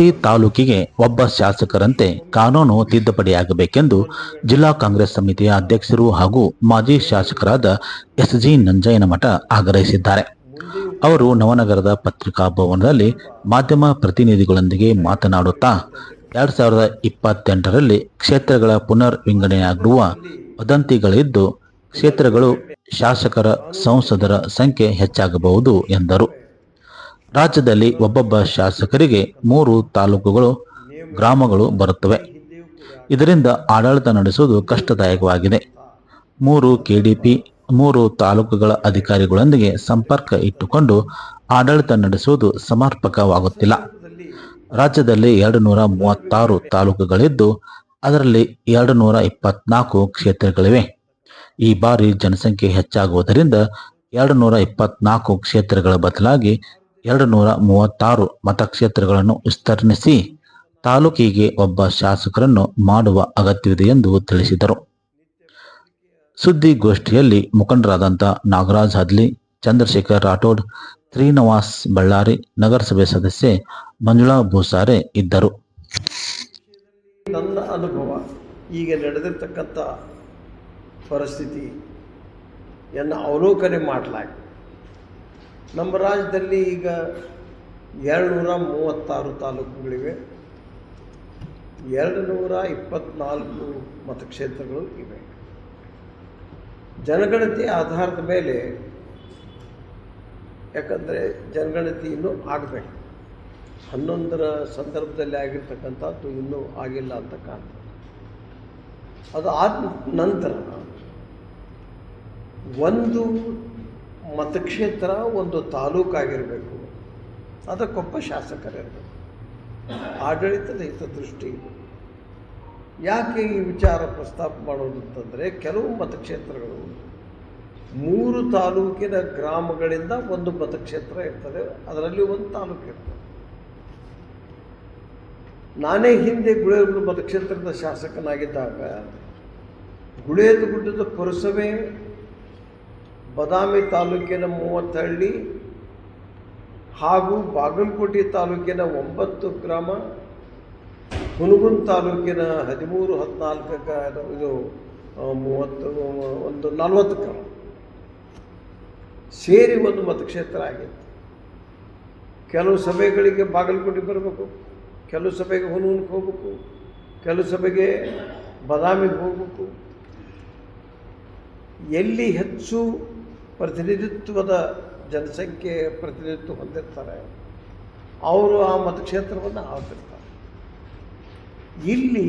ಪ್ರತಿ ತಾಲೂಕಿಗೆ ಒಬ್ಬ ಶಾಸಕರಂತೆ ಕಾನೂನು ತಿದ್ದುಪಡಿಯಾಗಬೇಕೆಂದು ಜಿಲ್ಲಾ ಕಾಂಗ್ರೆಸ್ ಸಮಿತಿಯ ಅಧ್ಯಕ್ಷರು ಹಾಗೂ ಮಾಜಿ ಶಾಸಕರಾದ ಎಸ್.ಜಿ. ನಂಜಯ್ಯನಮಠ ಆಗ್ರಹಿಸಿದ್ದಾರೆ. ಅವರು ನವನಗರದ ಪತ್ರಿಕಾ ಭವನದಲ್ಲಿ ಮಾಧ್ಯಮ ಪ್ರತಿನಿಧಿಗಳೊಂದಿಗೆ ಮಾತನಾಡುತ್ತಾ 2028ರಲ್ಲಿ ಕ್ಷೇತ್ರಗಳ ಪುನರ್ ವಿಂಗಡಣೆಯಾಗುವ ವದಂತಿಗಳಿದ್ದು ಕ್ಷೇತ್ರಗಳು ಶಾಸಕರ ಸಂಸದರ ಸಂಖ್ಯೆ ಹೆಚ್ಚಾಗಬಹುದು ಎಂದರು. ರಾಜ್ಯದಲ್ಲಿ ಒಬ್ಬೊಬ್ಬ ಶಾಸಕರಿಗೆ 3 ತಾಲೂಕುಗಳು ಗ್ರಾಮಗಳು ಬರುತ್ತವೆ. ಇದರಿಂದ ಆಡಳಿತ ನಡೆಸುವುದು ಕಷ್ಟದಾಯಕವಾಗಿದೆ. 3 ಕೆಡಿಪಿ 3 ತಾಲೂಕುಗಳ ಅಧಿಕಾರಿಗಳೊಂದಿಗೆ ಸಂಪರ್ಕ ಇಟ್ಟುಕೊಂಡು ಆಡಳಿತ ನಡೆಸುವುದು ಸಮರ್ಪಕವಾಗುತ್ತಿಲ್ಲ. ರಾಜ್ಯದಲ್ಲಿ 236 ತಾಲೂಕುಗಳಿದ್ದು ಅದರಲ್ಲಿ 224 ಕ್ಷೇತ್ರಗಳಿವೆ. ಈ ಬಾರಿ ಜನಸಂಖ್ಯೆ ಹೆಚ್ಚಾಗುವುದರಿಂದ 224 ಕ್ಷೇತ್ರಗಳ ಬದಲಾಗಿ 236 ಮತಕ್ಷೇತ್ರಗಳನ್ನು ವಿಸ್ತರಿಸಿ ತಾಲೂಕಿಗೆ ಒಬ್ಬ ಶಾಸಕರನ್ನು ಮಾಡುವ ಅಗತ್ಯವಿದೆ ಎಂದು ತಿಳಿಸಿದರು. ಸುದ್ದಿಗೋಷ್ಠಿಯಲ್ಲಿ ಮುಖಂಡರಾದಂಥ ನಾಗರಾಜ್ ಹದ್ಲಿ, ಚಂದ್ರಶೇಖರ್ ರಾಠೋಡ್, ಶ್ರೀನಿವಾಸ್ ಬಳ್ಳಾರಿ, ನಗರಸಭೆ ಸದಸ್ಯೆ ಮಂಜುಳಾ ಭೂಸಾರೆ ಇದ್ದರು. ನನ್ನ ಅನುಭವ ಈಗ ನಡೆದಿರ್ತಕ್ಕಂಥ ಪರಿಸ್ಥಿತಿಯನ್ನು ಅವಲೋಕನೆ ಮಾಡಲಾಗಿದೆ. ನಮ್ಮ ರಾಜ್ಯದಲ್ಲಿ ಈಗ 236 ತಾಲೂಕುಗಳಿವೆ, 224 ಮತಕ್ಷೇತ್ರಗಳು ಇವೆ. ಜನಗಣತಿ ಆಧಾರದ ಮೇಲೆ, ಯಾಕಂದರೆ ಜನಗಣತಿ ಇನ್ನೂ ಆಗಬೇಕು, 11ರ ಸಂದರ್ಭದಲ್ಲಿ ಆಗಿರ್ತಕ್ಕಂಥದ್ದು ಇನ್ನೂ ಆಗಿಲ್ಲ ಅಂತ ಕಾಣ್ತದೆ. ಅದು ಆದ ನಂತರ ಒಂದು ಮತಕ್ಷೇತ್ರ ಒಂದು ತಾಲೂಕಾಗಿರಬೇಕು, ಅದಕ್ಕೊಬ್ಬ ಶಾಸಕರಿರಬೇಕು. ಆಡಳಿತದ ಹಿತದೃಷ್ಟಿ ಯಾಕೆ ಈ ವಿಚಾರ ಪ್ರಸ್ತಾಪ ಮಾಡೋದು ಅಂತಂದರೆ, ಕೆಲವು ಮತಕ್ಷೇತ್ರಗಳು 3 ತಾಲೂಕಿನ ಗ್ರಾಮಗಳಿಂದ ಒಂದು ಮತಕ್ಷೇತ್ರ ಇರ್ತದೆ, ಅದರಲ್ಲಿ ಒಂದು ತಾಲೂಕು ಇರ್ತದೆ. ನಾನೇ ಹಿಂದೆ ಗುಳೇದಗುಡ್ಡ ಮತಕ್ಷೇತ್ರದ ಶಾಸಕನಾಗಿದ್ದಾಗ ಗುಳೇದಗುಡ್ಡದ ಪುರಸಭೆ, ಬದಾಮಿ ತಾಲೂಕಿನ 30 ಹಳ್ಳಿ ಹಾಗೂ ಬಾಗಲಕೋಟೆ ತಾಲೂಕಿನ 9 ಗ್ರಾಮ, ಹುನಗುಂದ ತಾಲೂಕಿನ 13, 14 ಇದು 40 ಗ್ರಾಮ ಸೇರಿ ಒಂದು ಮತಕ್ಷೇತ್ರ ಆಗಿತ್ತು. ಕೆಲವು ಸಭೆಗಳಿಗೆ ಬಾಗಲಕೋಟೆ ಬರಬೇಕು, ಕೆಲವು ಸಭೆಗೆ ಹುನಗುಂದಕ್ಕೆ ಹೋಗ್ಬೇಕು, ಕೆಲವು ಸಭೆಗೆ ಬದಾಮಿಗೆ ಹೋಗ್ಬೇಕು. ಎಲ್ಲಿ ಹೆಚ್ಚು ಪ್ರತಿನಿಧಿತ್ವದ ಜನಸಂಖ್ಯೆ ಪ್ರತಿನಿಧಿತ್ವ ಹೊಂದಿರ್ತಾರೆ ಅವರು ಆ ಮತಕ್ಷೇತ್ರವನ್ನು ಆಳ್ತಿರ್ತಾರೆ. ಇಲ್ಲಿ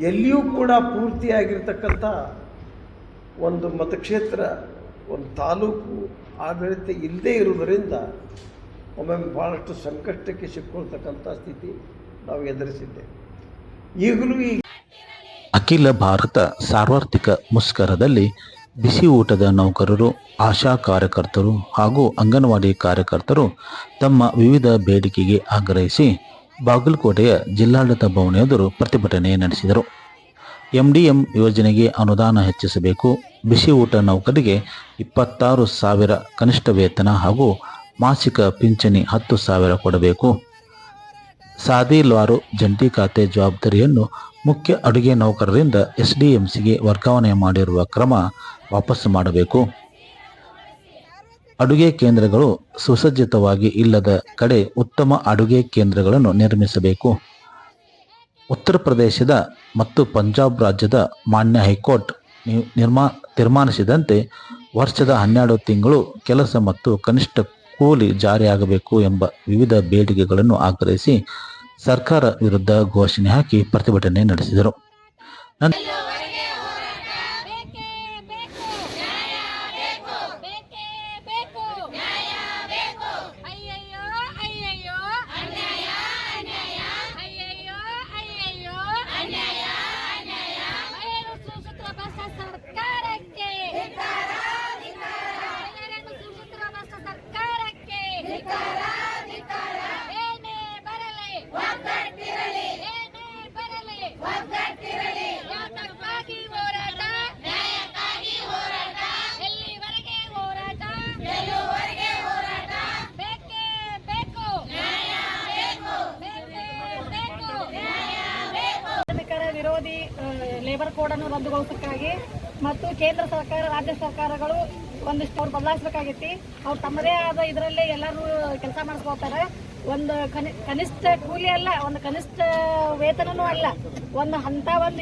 ಎಲ್ಲಿಯೂ ಕೂಡ ಪೂರ್ತಿಯಾಗಿರ್ತಕ್ಕಂಥ ಒಂದು ಮತಕ್ಷೇತ್ರ, ಒಂದು ತಾಲೂಕು ಆಡಳಿತ ಇಲ್ಲದೇ ಇರುವುದರಿಂದ ಒಮ್ಮೊಮ್ಮೆ ಭಾಳಷ್ಟು ಸಂಕಷ್ಟಕ್ಕೆ ಸಿಕ್ಕೊಳ್ತಕ್ಕಂಥ ಸ್ಥಿತಿ ನಾವು ಎದುರಿಸಿದ್ದೇವೆ. ಈಗಲೂ ಈ ಅಖಿಲ ಭಾರತ ಸಾರ್ವತ್ರಿಕ ಮುಷ್ಕರದಲ್ಲಿ ಬಿಸಿ ಊಟದ ನೌಕರರು, ಆಶಾ ಕಾರ್ಯಕರ್ತರು ಹಾಗೂ ಅಂಗನವಾಡಿ ಕಾರ್ಯಕರ್ತರು ತಮ್ಮ ವಿವಿಧ ಬೇಡಿಕೆಗೆ ಆಗ್ರಹಿಸಿ ಬಾಗಲಕೋಟೆಯ ಜಿಲ್ಲಾಡಳಿತ ಭವನ ಎದುರು ಪ್ರತಿಭಟನೆ ನಡೆಸಿದರು. MDM ಯೋಜನೆಗೆ ಅನುದಾನ ಹೆಚ್ಚಿಸಬೇಕು, ಬಿಸಿ ಊಟ ನೌಕರಿಗೆ 26,000 ಕನಿಷ್ಠ ವೇತನ ಹಾಗೂ ಮಾಸಿಕ ಪಿಂಚಣಿ 10,000 ಕೊಡಬೇಕು, ಸಾದಿಲ್ವಾರು ಜಂಟಿ ಖಾತೆ ಜವಾಬ್ದಾರಿಯನ್ನು ಮುಖ್ಯ ಅಡುಗೆ ನೌಕರರಿಂದ SDMCಗೆ ವರ್ಗಾವಣೆ ಮಾಡಿರುವ ಕ್ರಮ ವಾಪಸ್ ಮಾಡಬೇಕು, ಅಡುಗೆ ಕೇಂದ್ರಗಳು ಸುಸಜ್ಜಿತವಾಗಿ ಇಲ್ಲದ ಕಡೆ ಉತ್ತಮ ಅಡುಗೆ ಕೇಂದ್ರಗಳನ್ನು ನಿರ್ಮಿಸಬೇಕು, ಉತ್ತರ ಪ್ರದೇಶದ ಮತ್ತು ಪಂಜಾಬ್ ರಾಜ್ಯದ ಮಾನ್ಯ ಹೈಕೋರ್ಟ್ ತೀರ್ಮಾನಿಸಿದಂತೆ ವರ್ಷದ 12 ತಿಂಗಳು ಕೆಲಸ ಮತ್ತು ಕನಿಷ್ಠ ಕೂಲಿ ಜಾರಿಯಾಗಬೇಕು ಎಂಬ ವಿವಿಧ ಬೇಡಿಕೆಗಳನ್ನು ಆಗ್ರಹಿಸಿ ಸರ್ಕಾರ ವಿರುದ್ಧ ಘೋಷಣೆ ಹಾಕಿ ಪ್ರತಿಭಟನೆ ನಡೆಸಿದರು. ಒಗ್ಗಟ್ಟಿರಲಿ, ಏನೇ ಬರಲಿ, ಒಗ್ಗಟ್ಟಿರಲಿ. ವಿರೋಧಿ ಲೇಬರ್ ಕೋಡನ್ನು ರದ್ದುಗೊಳಿಸೋಕ್ಕಾಗಿ ಮತ್ತು ಕೇಂದ್ರ ಸರ್ಕಾರ ರಾಜ್ಯ ಸರ್ಕಾರಗಳು ಒಂದಿಷ್ಟು ಅವ್ರು ಬದಲಾಯಿಸಬೇಕಾಗೈತಿ. ಅವ್ರು ತಮ್ಮದೇ ಆದ ಇದರಲ್ಲಿ ಎಲ್ಲರೂ ಕೆಲಸ ಮಾಡಿಸ್ಕೋತಾರೆ. ಒಂದು ಕನಿಷ್ಠ ಕೂಲಿ ಅಲ್ಲ, ಒಂದು ಕನಿಷ್ಠ ವೇತನನೂ ಅಲ್ಲ, ಒಂದು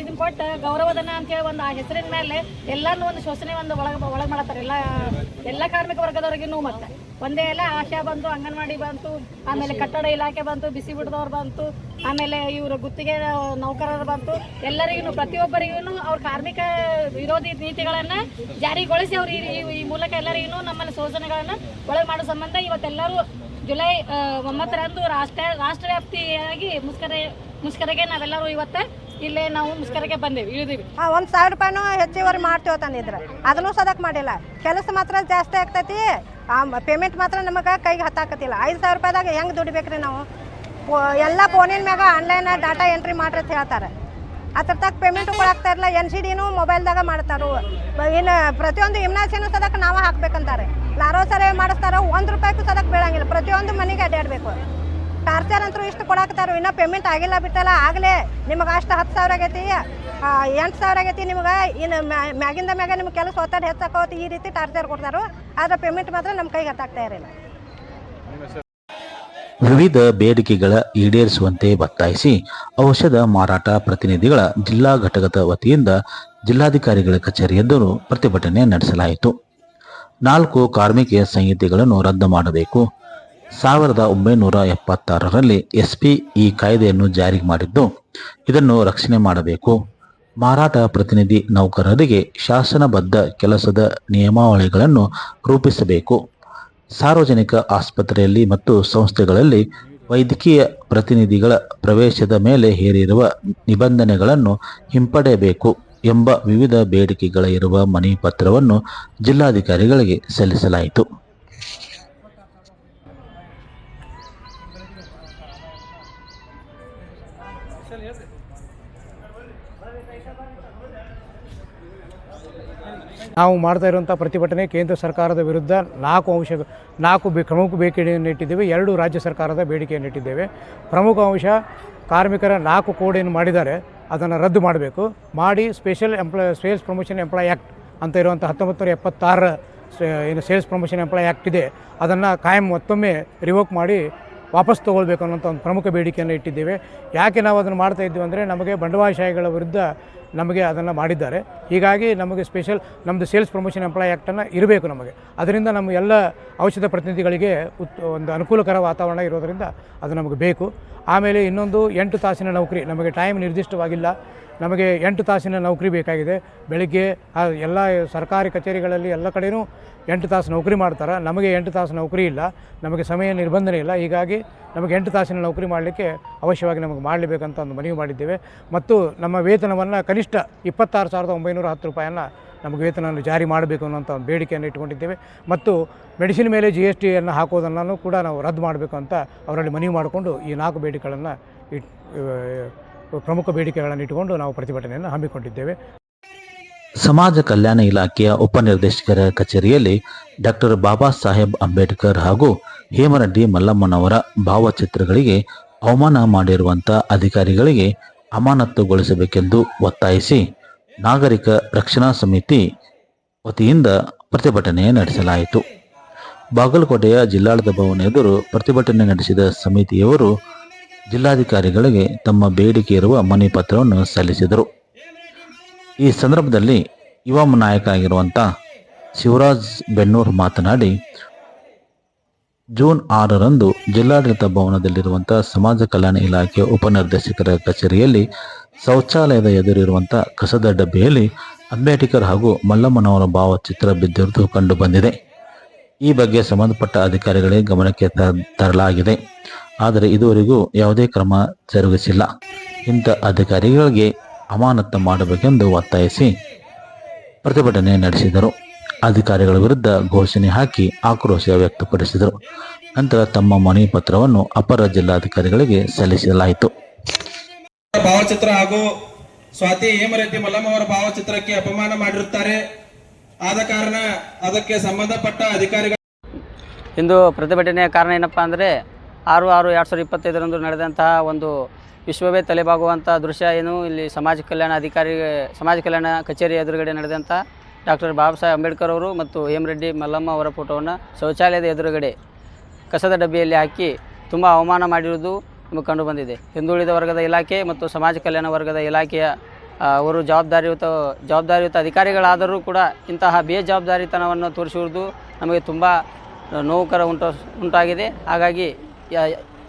ಇದನ್ನ ಕೊಟ್ಟು ಗೌರವಧನ ಅಂತೇಳಿ ಒಂದು ಆ ಹೆಸರಿನ ಮೇಲೆ ಎಲ್ಲಾನು ಒಂದು ಶೋಷಣೆ ಒಳಗೆ ಮಾಡತ್ತಾರೆ ಎಲ್ಲ ಕಾರ್ಮಿಕ ವರ್ಗದವ್ರಿಗೂ. ಮತ್ತೆ ಒಂದೇ ಎಲ್ಲ ಆಶಾ ಬಂತು, ಅಂಗನವಾಡಿ ಬಂತು, ಆಮೇಲೆ ಕಟ್ಟಡ ಇಲಾಖೆ ಬಂತು, ಬಿಸಿ ಬಿಡದವ್ರು ಬಂತು, ಆಮೇಲೆ ಇವರು ಗುತ್ತಿಗೆ ನೌಕರರು ಬಂತು. ಎಲ್ಲರಿಗೂ ಪ್ರತಿಯೊಬ್ಬರಿಗೂ ಅವ್ರ ಕಾರ್ಮಿಕ ವಿರೋಧಿ ನೀತಿಗಳನ್ನ ಜಾರಿಗೊಳಿಸಿ ಅವ್ರು ಈ ಮೂಲಕ ಎಲ್ಲರಿಗೂ ನಮ್ಮಲ್ಲಿ ಶೋಷಣೆಗಳನ್ನ ಒಳಗೆ ಮಾಡೋ ಸಂಬಂಧ ಇವತ್ತೆಲ್ಲರೂ ಜುಲೈ 9ರಂದು ರಾಷ್ಟ್ರವ್ಯಾಪ್ತಿಯಾಗಿ ಮುಷ್ಕರೆಗೆ ನಾವೆಲ್ಲರೂ ಇವತ್ತು ಇಲ್ಲೇ ನಾವು ಮುಷ್ಕರೆಗೆ ಇಳಿದೀವಿ. 1,000 ರೂಪಾಯಿನೂ ಹೆಚ್ಚುವರಿ ಮಾಡ್ತೀವಿ ತಂದಿದ್ರೆ ಅದನ್ನು ಸದಕ್ ಮಾಡಿಲ್ಲ. ಕೆಲಸ ಮಾತ್ರ ಜಾಸ್ತಿ ಆಗ್ತೈತಿ, ಪೇಮೆಂಟ್ ಮಾತ್ರ ನಮಗೆ ಕೈಗೆ ಹತ್ತಾಕತಿಲ್ಲ. 5,000 ರೂಪಾಯಿದಾಗ ಹೆಂಗೆ ದುಡಿಬೇಕ್ರಿ ನಾವು? ಎಲ್ಲ ಫೋನಿನ ಮ್ಯಾಗ ಆನ್ಲೈನ್ ಡಾಟಾ ಎಂಟ್ರಿ ಮಾಡ್ರಿ ಅಂತ ಹೇಳ್ತಾರೆ. ಅದ್ರ ತಕ್ಕ ಪೇಮೆಂಟು ಕೊಡಾಕ್ತಾ ಇರಲ್ಲ. NCDನೂ ಮೊಬೈಲ್ದಾಗ ಮಾಡ್ತಾರೋ. ಇನ್ನು ಪ್ರತಿಯೊಂದು ಇಮ್ನಾಸಿನೂ ಸದಕ್ಕೆ ನಾವು ಹಾಕ್ಬೇಕಂತಾರೆ. ಲಾರೋ ಸರಿ ಮಾಡಿಸ್ತಾರೋ 1 ರೂಪಾಯಿಗೂ ಸದಕ್ಕೆ ಬೀಳಂಗಿಲ್ಲ. ಪ್ರತಿಯೊಂದು ಮನೆಗೆ ಅಡ್ಡಾಡಬೇಕು. ಟಾರ್ಚರ್ ಅಂತೂ ಇಷ್ಟು ಕೊಡಾಕ್ತಾರೋ. ಇನ್ನೂ ಪೇಮೆಂಟ್ ಆಗಿಲ್ಲ ಬಿಟ್ಟಲ್ಲ. ಆಗಲೇ ನಿಮಗೆ ಅಷ್ಟು 10,000 ಆಗೈತಿ, 8,000 ಆಗೈತಿ, ನಿಮ್ಗೆ ಇನ್ನು ಮ್ಯಾಗಿಂದ ಮ್ಯಾಗ ನಿಮ್ಗೆ ಕೆಲಸ ಒತ್ತಡ ಹೆಚ್ಚಾಕೋತಿ ಈ ರೀತಿ ಟಾರ್ಚರ್ ಕೊಡ್ತಾರೋ. ಆದರೆ ಪೇಮೆಂಟ್ ಮಾತ್ರ ನಮ್ಮ ಕೈಗೆ ಹತ್ತಾಗ್ತಾ ಇರಲಿಲ್ಲ. ವಿವಿಧ ಬೇಡಿಕೆಗಳ ಈಡೇರಿಸುವಂತೆ ಒತ್ತಾಯಿಸಿ ಔಷಧ ಮಾರಾಟ ಪ್ರತಿನಿಧಿಗಳ ಜಿಲ್ಲಾ ಘಟಕದ ವತಿಯಿಂದ ಜಿಲ್ಲಾಧಿಕಾರಿಗಳ ಕಚೇರಿ ಎದುರು ಪ್ರತಿಭಟನೆ ನಡೆಸಲಾಯಿತು. 4 ಕಾರ್ಮಿಕ ಸಂಹಿತೆಗಳನ್ನು ರದ್ದು ಮಾಡಬೇಕು. 1976ರಲ್ಲಿ SP ಈ ಕಾಯ್ದೆಯನ್ನು ಜಾರಿ ಮಾಡಿದ್ದು, ಇದನ್ನು ರಕ್ಷಣೆ ಮಾಡಬೇಕು. ಮಾರಾಟ ಪ್ರತಿನಿಧಿ ನೌಕರರಿಗೆ ಶಾಸನಬದ್ಧ ಕೆಲಸದ ನಿಯಮಾವಳಿಗಳನ್ನು ರೂಪಿಸಬೇಕು. ಸಾರ್ವಜನಿಕ ಆಸ್ಪತ್ರೆಯಲ್ಲಿ ಮತ್ತು ಸಂಸ್ಥೆಗಳಲ್ಲಿ ವೈದ್ಯಕೀಯ ಪ್ರತಿನಿಧಿಗಳ ಪ್ರವೇಶದ ಮೇಲೆ ಹೇರಿರುವ ನಿಬಂಧನೆಗಳನ್ನು ಹಿಂಪಡೆಯಬೇಕು ಎಂಬ ವಿವಿಧ ಬೇಡಿಕೆಗಳಿರುವ ಮನವಿ ಪತ್ರವನ್ನು ಜಿಲ್ಲಾಧಿಕಾರಿಗಳಿಗೆ ಸಲ್ಲಿಸಲಾಯಿತು. ನಾವು ಮಾಡ್ತಾ ಇರುವಂಥ ಪ್ರತಿಭಟನೆ ಕೇಂದ್ರ ಸರ್ಕಾರದ ವಿರುದ್ಧ 4 ಪ್ರಮುಖ ಬೇಡಿಕೆಯನ್ನು ಇಟ್ಟಿದ್ದೇವೆ. 2 ರಾಜ್ಯ ಸರ್ಕಾರದ ಬೇಡಿಕೆಯನ್ನು ಇಟ್ಟಿದ್ದೇವೆ. ಪ್ರಮುಖ ಅಂಶ ಕಾರ್ಮಿಕರ 4 ಕೋಡ್ ಏನು ಮಾಡಿದ್ದಾರೆ ಅದನ್ನು ರದ್ದು ಮಾಡಬೇಕು. ಮಾಡಿ ಸೇಲ್ಸ್ ಪ್ರಮೋಷನ್ ಎಂಪ್ಲಾಯ್ ಆ್ಯಕ್ಟ್ ಅಂತ ಇರುವಂಥ 1976 ಏನು ಸೇಲ್ಸ್ ಪ್ರಮೋಷನ್ ಎಂಪ್ಲಾಯ್ ಆ್ಯಕ್ಟ್ ಇದೆ ಅದನ್ನು ಕಾಯಂ ಮತ್ತೊಮ್ಮೆ ರಿವೋಕ್ ಮಾಡಿ ವಾಪಸ್ ತೊಗೊಳ್ಬೇಕು ಅನ್ನೋಂಥ ಒಂದು ಪ್ರಮುಖ ಬೇಡಿಕೆಯನ್ನು ಇಟ್ಟಿದ್ದೇವೆ. ಯಾಕೆ ನಾವು ಅದನ್ನು ಮಾಡ್ತಾ ಇದ್ದೀವಿ ಅಂದರೆ ನಮಗೆ ಬಂಡವಾಳಶಾಹಿಗಳ ವಿರುದ್ಧ ನಮಗೆ ಅದನ್ನು ಮಾಡಿದ್ದಾರೆ. ಹೀಗಾಗಿ ನಮಗೆ ನಮ್ಮದು ಸೇಲ್ಸ್ ಪ್ರಮೋಷನ್ ಎಂಪ್ಲಾಯ್ ಆ್ಯಕ್ಟನ್ನು ಇರಬೇಕು ನಮಗೆ. ಅದರಿಂದ ನಮ್ಮ ಎಲ್ಲ ಔಷಧ ಪ್ರತಿನಿಧಿಗಳಿಗೆ ಒಂದು ಅನುಕೂಲಕರ ವಾತಾವರಣ ಇರೋದರಿಂದ ಅದು ನಮಗೆ ಬೇಕು. ಆಮೇಲೆ ಇನ್ನೊಂದು 8 ತಾಸಿನ ನೌಕರಿ. ನಮಗೆ ಟೈಮ್ ನಿರ್ದಿಷ್ಟವಾಗಿಲ್ಲ. ನಮಗೆ 8 ತಾಸಿನ ನೌಕರಿ ಬೇಕಾಗಿದೆ. ಬೆಳಗ್ಗೆ ಎಲ್ಲ ಸರ್ಕಾರಿ ಕಚೇರಿಗಳಲ್ಲಿ ಎಲ್ಲ ಕಡೆಯೂ 8 ತಾಸು ನೌಕರಿ ಮಾಡ್ತಾರೆ. ನಮಗೆ 8 ತಾಸು ನೌಕರಿ ಇಲ್ಲ, ನಮಗೆ ಸಮಯ ನಿರ್ಬಂಧನೆ ಇಲ್ಲ. ಹೀಗಾಗಿ ನಮಗೆ 8 ತಾಸಿನ ನೌಕರಿ ಮಾಡಲಿಕ್ಕೆ ಅವಶ್ಯವಾಗಿ ನಮಗೆ ಮಾಡಲೇಬೇಕಂತ ಒಂದು ಮನವಿ ಮಾಡಿದ್ದೇವೆ. ಮತ್ತು ನಮ್ಮ ವೇತನವನ್ನು ಕನಿಷ್ಠ 26,910 ರೂಪಾಯಿಯನ್ನು ನಮಗೆ ವೇತನವನ್ನು ಜಾರಿ ಮಾಡಬೇಕು ಅನ್ನೋಂಥ ಒಂದು ಬೇಡಿಕೆಯನ್ನು ಇಟ್ಕೊಂಡಿದ್ದೇವೆ. ಮತ್ತು ಮೆಡಿಸಿನ್ ಮೇಲೆ GSTಯನ್ನು ಹಾಕೋದನ್ನು ಕೂಡ ನಾವು ರದ್ದು ಮಾಡಬೇಕು ಅಂತ ಅವರಲ್ಲಿ ಮನವಿ ಮಾಡಿಕೊಂಡು ಈ 4 ಬೇಡಿಕೆಗಳನ್ನು ಪ್ರಮುಖ ಬೇಡಿಕೆಗಳನ್ನು ಇಟ್ಟುಕೊಂಡು ನಾವು ಪ್ರತಿಭಟನೆಯನ್ನು ಹಮ್ಮಿಕೊಂಡಿದ್ದೇವೆ. ಸಮಾಜ ಕಲ್ಯಾಣ ಇಲಾಖೆಯ ಉಪನಿರ್ದೇಶಕರ ಕಚೇರಿಯಲ್ಲಿ ಡಾಕ್ಟರ್ ಬಾಬಾ ಸಾಹೇಬ್ ಅಂಬೇಡ್ಕರ್ ಹಾಗೂ ಹೇಮರೆಡ್ಡಿ ಮಲ್ಲಮ್ಮನವರ ಭಾವಚಿತ್ರಗಳಿಗೆ ಅವಮಾನ ಮಾಡಿರುವಂಥ ಅಧಿಕಾರಿಗಳಿಗೆ ಅಮಾನತುಗೊಳಿಸಬೇಕೆಂದು ಒತ್ತಾಯಿಸಿ ನಾಗರಿಕ ರಕ್ಷಣಾ ಸಮಿತಿ ವತಿಯಿಂದ ಪ್ರತಿಭಟನೆ ನಡೆಸಲಾಯಿತು. ಬಾಗಲಕೋಟೆಯ ಜಿಲ್ಲಾಡಳಿತ ಭವನ ಎದುರು ಪ್ರತಿಭಟನೆ ನಡೆಸಿದ ಸಮಿತಿಯವರು ಜಿಲ್ಲಾಧಿಕಾರಿಗಳಿಗೆ ತಮ್ಮ ಬೇಡಿಕೆ ಇರುವ ಮನವಿ ಪತ್ರವನ್ನು ಸಲ್ಲಿಸಿದರು. ಈ ಸಂದರ್ಭದಲ್ಲಿ ಯುವ ನಾಯಕ ಆಗಿರುವಂಥ ಶಿವರಾಜ್ ಬೆನ್ನೂರ್ ಮಾತನಾಡಿ, ಜೂನ್ 6ರಂದು ಜಿಲ್ಲಾಡಳಿತ ಭವನದಲ್ಲಿರುವಂಥ ಸಮಾಜ ಕಲ್ಯಾಣ ಇಲಾಖೆ ಉಪನಿರ್ದೇಶಕರ ಕಚೇರಿಯಲ್ಲಿ ಶೌಚಾಲಯದ ಎದುರಿರುವಂಥ ಕಸದ ಡಬ್ಬಿಯಲ್ಲಿ ಅಂಬೇಡ್ಕರ್ ಹಾಗೂ ಮಲ್ಲಮ್ಮನವರ ಭಾವಚಿತ್ರ ಬಿದ್ದಿರುವುದು ಕಂಡು ಬಂದಿದೆ. ಈ ಬಗ್ಗೆ ಸಂಬಂಧಪಟ್ಟ ಅಧಿಕಾರಿಗಳಿಗೆ ಗಮನಕ್ಕೆ ತರಲಾಗಿದೆ. ಆದರೆ ಇದುವರೆಗೂ ಯಾವುದೇ ಕ್ರಮ ಜರುಗಿಸಿಲ್ಲ. ಇಂಥ ಅಧಿಕಾರಿಗಳಿಗೆ ಅಮಾನತು ಮಾಡಬೇಕೆಂದು ಒತ್ತಾಯಿಸಿ ಪ್ರತಿಭಟನೆ ನಡೆಸಿದರು. ಅಧಿಕಾರಿಗಳ ವಿರುದ್ಧ ಘೋಷಣೆ ಹಾಕಿ ಆಕ್ರೋಶ ವ್ಯಕ್ತಪಡಿಸಿದರು. ನಂತರ ತಮ್ಮ ಮನವಿ ಪತ್ರವನ್ನು ಅಪರ ಜಿಲ್ಲಾಧಿಕಾರಿಗಳಿಗೆ ಸಲ್ಲಿಸಲಾಯಿತು. ಭಾವಚಿತ್ರ ಹಾಗೂ ಸ್ವಾತಿ ಹೇಮರೆಡ್ಡಿ ಮಲ್ಲಮ್ಮ ಅವರ ಭಾವಚಿತ್ರಕ್ಕೆ ಅಪಮಾನ ಮಾಡಿರುತ್ತಾರೆ. ಆದ ಕಾರಣ ಅದಕ್ಕೆ ಸಂಬಂಧಪಟ್ಟ ಅಧಿಕಾರಿಗಳು ಇಂದು ಪ್ರತಿಭಟನೆಯ ಕಾರಣ ಏನಪ್ಪಾ ಅಂದರೆ 6/6/2025 ನಡೆದಂತಹ ಒಂದು ವಿಶ್ವವೇ ತಲೆಬಾಗುವಂಥ ದೃಶ್ಯ ಏನು ಇಲ್ಲಿ ಸಮಾಜ ಕಲ್ಯಾಣ ಕಚೇರಿ ಎದುರುಗಡೆ ನಡೆದಂಥ ಡಾಕ್ಟರ್ ಬಾಬಾ ಸಾಹೇಬ್ ಅಂಬೇಡ್ಕರ್ ಅವರು ಮತ್ತು ಎಂ ರೆಡ್ಡಿ ಮಲ್ಲಮ್ಮ ಅವರ ಫೋಟೋವನ್ನು ಶೌಚಾಲಯದ ಎದುರುಗಡೆ ಕಸದ ಡಬ್ಬಿಯಲ್ಲಿ ಹಾಕಿ ತುಂಬ ಅವಮಾನ ಮಾಡಿರುವುದು ನಮಗೆ ಕಂಡುಬಂದಿದೆ. ಹಿಂದುಳಿದ ವರ್ಗದ ಇಲಾಖೆ ಮತ್ತು ಸಮಾಜ ಕಲ್ಯಾಣ ವರ್ಗದ ಇಲಾಖೆಯ ಅವರು ಜವಾಬ್ದಾರಿಯುತ ಅಧಿಕಾರಿಗಳಾದರೂ ಕೂಡ ಇಂತಹ ಬೇಜವಾಬ್ದಾರಿತನವನ್ನು ತೋರಿಸಿರುವುದು ನಮಗೆ ತುಂಬ ನೋವುಕರ ಉಂಟಾಗಿದೆ. ಹಾಗಾಗಿ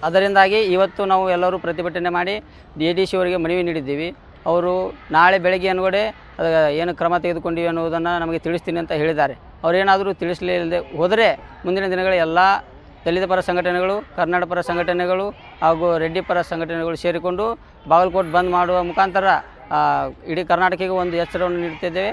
ಅದರಿಂದಾಗಿ ಇವತ್ತು ನಾವು ಎಲ್ಲರೂ ಪ್ರತಿಭಟನೆ ಮಾಡಿ DDC ಅವರಿಗೆ ಮನವಿ ನೀಡಿದ್ದೀವಿ. ಅವರು ನಾಳೆ ಬೆಳಗ್ಗೆ ಅನ್ಗಡೆ ಏನು ಕ್ರಮ ತೆಗೆದುಕೊಂಡಿವಿ ಅನ್ನೋದನ್ನು ನಮಗೆ ತಿಳಿಸ್ತೀನಿ ಅಂತ ಹೇಳಿದ್ದಾರೆ. ಅವರೇನಾದರೂ ತಿಳಿಸಲಿಲ್ಲದೆ ಹೋದರೆ ಮುಂದಿನ ದಿನಗಳ ಎಲ್ಲ ದಲಿತ ಪರ ಸಂಘಟನೆಗಳು, ಕನ್ನಡ ಪರ ಸಂಘಟನೆಗಳು ಹಾಗೂ ರೆಡ್ಡಿ ಪರ ಸಂಘಟನೆಗಳು ಸೇರಿಕೊಂಡು ಬಾಗಲಕೋಟೆ ಬಂದ್ ಮಾಡುವ ಮುಖಾಂತರ ಇಡೀ ಕರ್ನಾಟಕಕ್ಕೆ ಒಂದು ಎಚ್ಚರವನ್ನು ನೀಡುತ್ತಿದ್ದೇವೆ.